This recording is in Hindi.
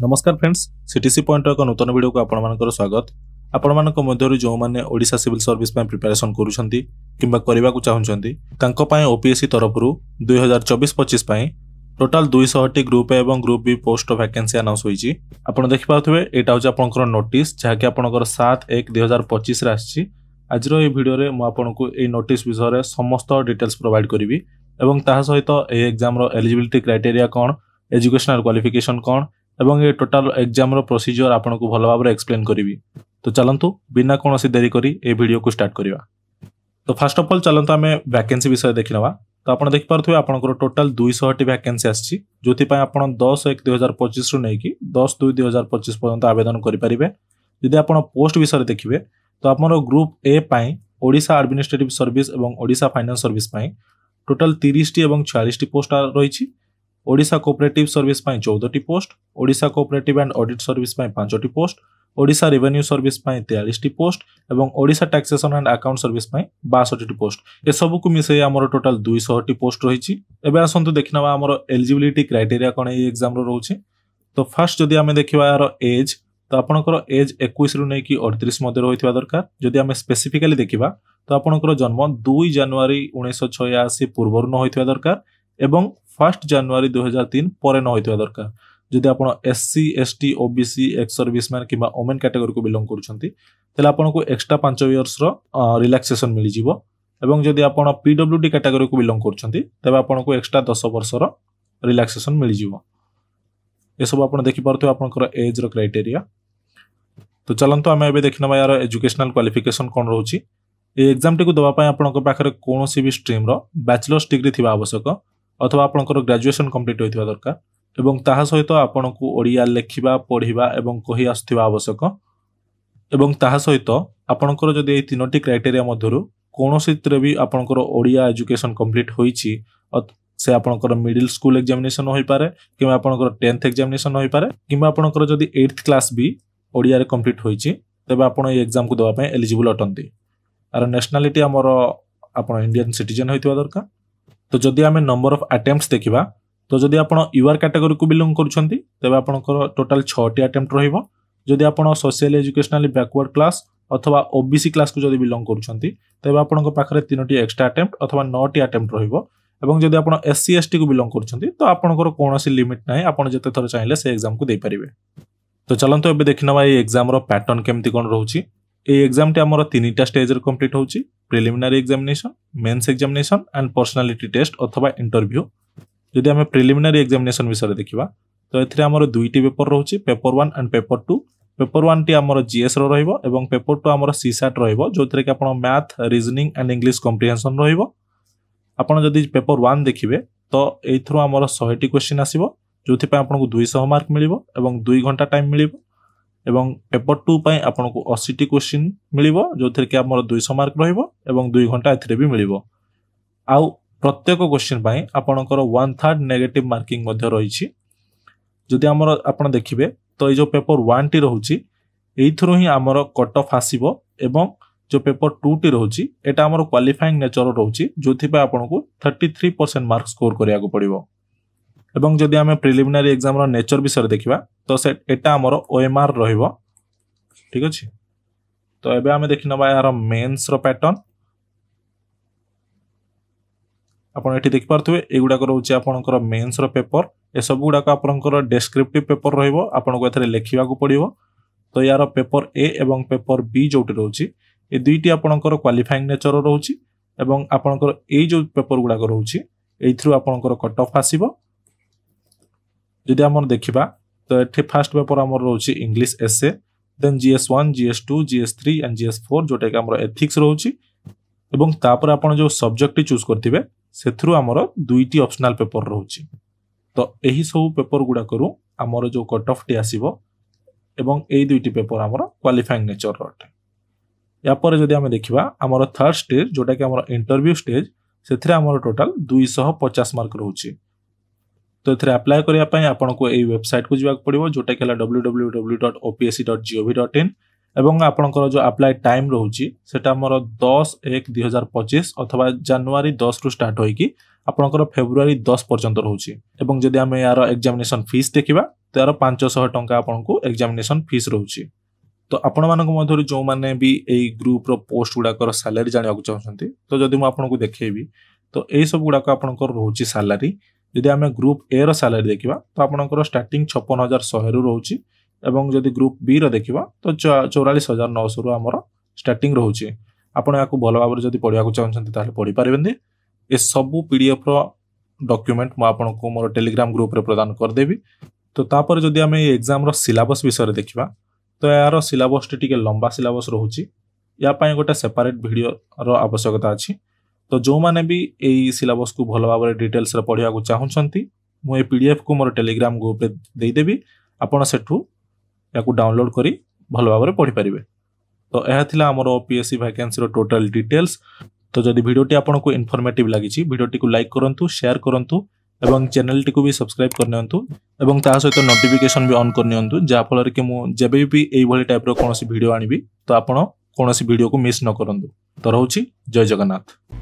नमस्कार फ्रेंड्स सीटीसी पॉइंट एक नूतन वीडियो को आपण स्वागत आपण मध्य जो मैंने ओडिशा सिविल सर्विस प्रिपरेशन करूछंती किंबा करबा को चाहुछंती तांको पाए ओपीएससी तरफ 2024-25 पाए टोटाल 200 ग्रुप ए एवं group B post vacancy announce होईची। आपण देखि पाउथबे एटा होची आपनकर नोटिस जहाकि आपनकर 7/1/2025 रे आछि। आजरो ए वीडियो रे मु आपनको ए नोटिस विषय रे समस्त डिटेल्स प्रोवाइड करिवि एवं ताहा सहित ए एग्जाम रो एलिजिबिलिटी क्राइटेरिया कोन, एजुकेशनल क्वालिफिकेशन कोन एवं ये टोटाल एग्जाम रो प्रोसीजर आपनको भल भाव एक्सप्लेन करी। तो चलतु बिना कौन देरी करी ए वीडियो को स्टार्ट करवा। तो फर्स्ट ऑफ ऑल चलतु आम वैकेंसी विषय देखि नवा। तो आप देखिपे आपंकर टोटाल 200 वैकेंसी आछि जोथि पय आपण 10/1/2025 रु नेकी 10/2/2025 पर्यंत आवेदन करि परिबे। यदि आपण पोस्ट विषय देखिबे तो आपण ग्रुप ए पय ओडिशा एडमिनिस्ट्रेटिव सर्विस एवं ओडिशा फाइनेंस सर्विस पय टोटाल 30 टी एवं 40 टी पोस्ट रहिछि। ओडिशा कोऑपरेटिव सर्विस पय 14 T post, Odisha cooperative and audit service पय 5 T post, Odisha revenue service पय 43 टी पोस्ट एवं Odisha taxation and account service पय 62 टी पोस्ट। ए सब को मिसे हमर टोटाल 200 टी पोस्ट रहिछि। एबे आसंतु देखिनवा हमर एलिजिबिलिटी क्राइटेरिया कोन ए एग्जाम रो रहउछि। तो फर्स्ट जदि हमें देखिबा यार एज तो आपनकर एज 21 रु नै कि 38 मध्ये रहितबा दरकार। जदि हमें स्पेसिफिकली देखिबा तो आपनकर जन्म 2 जनवरी 1986 पूर्व न होइतबा दरकार एवं 1 जनवरी 2003 पर न होइतबा दरकार। जदि आपण SC ST OBC ex serviceman किबा वुमेन कैटेगरी को बिलोंग करूछंती तले आपनको एक्स्ट्रा 5 इयर्स रो रिलैक्सेशन मिलि जिवो एवं जदि आपण पीडब्ल्यूडी कैटेगरी को बिलोंग करूछंती तबे आपनको एक्स्ट्रा 10 वर्ष रो रिलैक्सेशन मिलि जिवो। ए सब आपण देखि परथो आपनकर एज रो क्राइटेरिया। तो चलंतु आमे एबे देखिनबा यार एजुकेशनल क्वालिफिकेशन कोन रहउची। ए एग्जाम टी को दबा पय आपनको पाखरे कोनोसी भी स्ट्रीम रो बैचलर्स डिग्री थिबा आवश्यक अथवा आपनकर ग्रेजुएशन कंप्लीट होइतबा दरकार एवं ताहा सहित आपनको ओडिया लेखिबा पढिबा एवं कहि आस्थिबा आवश्यक एवं ताहा सहित आपनकर जदि ए तीनोटी क्राइटेरिया मध्यरु कोनोसित्रे भी आपनकर ओडिया एजुकेशन कंप्लीट होईची से आपनकर मिडिल स्कूल एग्जामिनेशन होई पारे किबा आपनकर 10th एग्जामिनेशन होई पारे किबा आपनकर जदि 8th क्लास भी ओडिया रे कंप्लीट होईची तबे आपण ए एग्जाम को दवा पय एलिजिबल अटंती। आर नेशनलिटी हमर आपण इंडियन सिटीजन होइतबा दरकार। तो जदि आमे नंबर ऑफ अटेम्प्ट्स देखिबा तो जदि आपण यूआर कैटेगरी को बिलोंग करूछंती तबे आपनकर टोटल 6 टी अटेम्प्ट रहिबो। जदि आपण सोशल एजुकेशनली बैकवर्ड क्लास अथवा ओबीसी क्लास को जदि बिलोंग करूछंती तबे आपनकर पाखरे 3 टी एक्स्ट्रा अटेम्प्ट अथवा 9 टी अटेम्प्ट रहिबो एवं जदि आपण एससी एसटी को बिलोंग करूछंती तो आपनकर कोनोसी लिमिट नाही, आपण जते थर चाहिले से एग्जाम को दे परिबे। तो चलंतु एबे देखिनवा ए एग्जाम रो पैटर्न केमति कोन रहउची। ए एग्जाम टी हमर 3टा स्टेज रे कंप्लीट होउची, preliminary examination, mains examination and personality test अथवा इंटरव्यू। जदि हमें प्रिलिमिनरी एग्जामिनेशन विषय देखिबा तो एथिरे हमर दुईटी पेपर रहउची, पेपर 1 एंड पेपर 2। पेपर 1 टी हमर जीएस रो रहइबो एवं पेपर 2 हमर सीसैट रहइबो जोथरे कि आपण math, reasoning and English comprehension रहइबो। आपण जदि पेपर 1 देखिबे तो एथरो हमर 100 टी क्वेश्चन आसीबो जोथि पय आपनको 200 मार्क मिलिबो एवं 2 घंटा टाइम मिलिबो एवं पेपर 2 पय आपनको 80 टी क्वेश्चन मिलिबो जोथरे कि हमर 200 मार्क रहइबो एवं 2 घंटा एथिरे भी मिलिबो। आउ प्रत्येक क्वेश्चन पय आपनकर 1/3 नेगेटिव मार्किंग मध्ये रहिछि। जदि हमर आपण देखिबे तो ए जो पेपर 1 टी रहउछि एथरो ही हमर कट ऑफ आसीबो एवं जो पेपर 2 टी रहउछि एटा हमर क्वालिफाइंग नेचर रहउछि जोथि पय आपनको 33% मार्क स्कोर करिया को पड़िबो। एवं जदि हमें प्रिलिमिनरी एग्जाम रो नेचर विषय देखिबा तो से एटा हमर ओएमआर रहिबो। ठीक अछि। तो एबे हमें देखिनबा यार मेंस रो पैटर्न। आपण एठी देख पारथुवे एगुडा को रहउछि आपनकर मेंस रो पेपर। ए सब गुडा को आपनकर डेस्क्रिप्टिव पेपर रहिबो, आपनको एथरे लेखिबा को पड़िबो। तो यार पेपर ए एवं पेपर बी जोटी रहउछि ए दुईटी आपनकर क्वालिफाइंग नेचर रहउछि एवं आपनकर ए जो पेपर गुडा को रहउछि एई थ्रू आपनकर कट ऑफ आसीबो। जदि हमर देखिबा तो एठी फर्स्ट पेपर हमर रहउछि English essay, then जीएस1, GS two, जीएस3 and जीएस4 जोटा कि हमर एथिक्स रहउछि एवं तापर आपण जो सब्जेक्ट चूज करथिबे सेथ्रु हमर दुईटी ऑप्शनल पेपर रहउछि। तो एही सब पेपर गुडा करू हमर जो कट ऑफ टी आसीबो एवं एई दुईटी पेपर हमर क्वालिफाइंग नेचर रहते। या पर जदि हम देखिबा हमर थर्ड स्टेज जोटा कि हमर इंटरव्यू स्टेज सेथरे हमर टोटल 250 मार्क रहउछि। तो एथरे अप्लाई करिया पय आपनको एई वेबसाइट को जिवा पड़िबो जोटा कि www.opsc.gov.in एवं आपनकर जो अप्लाई टाइम रहउछि सेटा हमर 10/1/2025 अथवा जनवरी 10 रु स्टार्ट होई कि आपनकर फेब्रुवारी 10 पर्यंत रहउछि। एवं जदि हम यार एग्जामिनेशन फीस देखिबा तार 500 टंका आपको एग्जामिनेशन फीस रोचे। तो आपण मानक मध्यरु जो माने भी एई ग्रुप रो पोस्ट गुडाकर सैलरी जानिया को चाहछंती तो जदि म आपनको देखेबी तो एई सब गुडाक आपनकर रोची सैलरी। जदि आमे ग्रुप ए रो सैलरी देखिबा तो आपनकर स्टार्टिंग 56100 रु रोची एवं जदि ग्रुप बी रो देखिबा तो 44900 रु हमर स्टार्टिंग रोची। आपण याकू भलो भाबरे जदि पढिया को चाहछंती ताले पढि पारिबेनी। ए सब पीडीएफ रो डॉक्यूमेंट म आपनको मोर टेलीग्राम ग्रुप रे प्रदान कर देबी। तो तापर जदि आमे एग्जाम रो सिलेबस विषय देखिबा तो यार सिलेबस टिके लंबा सिलेबस रोची। या पाए गोटे सेपरेट वीडियो रो आवश्यकता अछि। तो जो माने भी एई सिलेबस को भलो भाबरे डिटेल्स रे पढिया को चाहछंती मो ए पीडीएफ को मोर टेलीग्राम ग्रुप रे देई देबी। आपण सेठू याकू डाउनलोड करी भलो भाबरे पढि परिबे। तो यह थिला हमर ओपीएससी वैकेंसी रो टोटल डिटेल्स। तो जदि वीडियोटी आपनको इन्फॉर्मेटिव लागिछि वीडियोटी को लाइक करंतु, शेयर करंतु एवं चैनल टी को भी सब्सक्राइब करनियंतु एवं ता सहित नोटिफिकेशन भी ऑन करनियंतु जा फल कि मु जेबे भी एई भली टाइप रो कोनोसी वीडियो आनिबी तो आपण कोनोसी वीडियो को मिस न करंतु। तो रहउछि जय जगन्नाथ।